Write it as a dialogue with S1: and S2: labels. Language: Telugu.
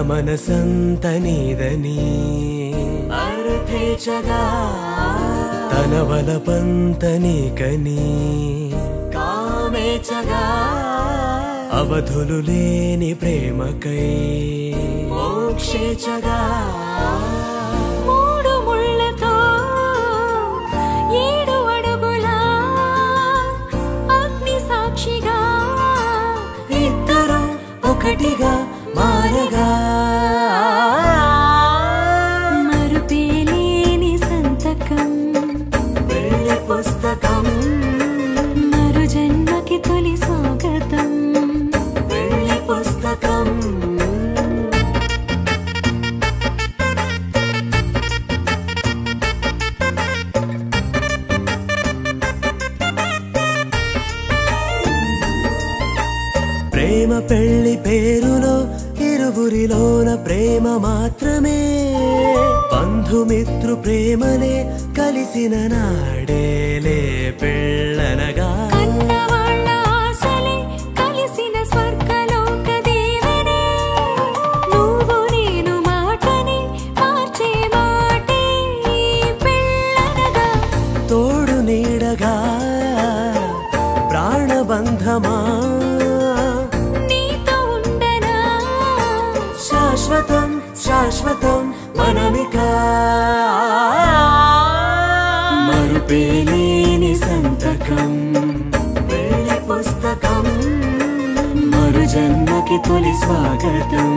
S1: మనసంత నీదని
S2: అర్థేచగా
S1: తన వలపంత నీకని
S2: కామేచగా
S1: అవధులు లేని ప్రేమకై
S2: మోక్షేచగా
S3: మూడు ముళ్ళతో 7 అడుగుల అగ్ని సాక్షిగా
S2: ఇద్దరు ఒకటిగా మారగా
S3: మరుపేలేని సంతకం
S2: పెళ్లి పుస్తకం
S3: మరు జన్మకి తొలి స్వాగతం
S2: పెళ్లి పుస్తకం
S1: ప్రేమ పెళ్లి పేరులో ఇరువురిలోన ప్రేమ మాత్రమే బంధుమిత్రు ప్రేమలే కలిసిన నాడేలే పెళ్ళనగా
S3: కన్నవాళ్ళ ఆశలే కలిసిన స్వర్గలోక దేవనే నువ్వు నేను మాటని మార్చే మాటే పెళ్ళనగా
S1: తోడు నీడగా ప్రాణబంధమా
S3: నీతో ఉండనా
S1: శాశ్వతం శాశ్వతం మనమిక మరుపేలేని సంతకం
S2: పెళ్లి పుస్తకం
S1: మరు జన్మకి తొలి స్వాగతం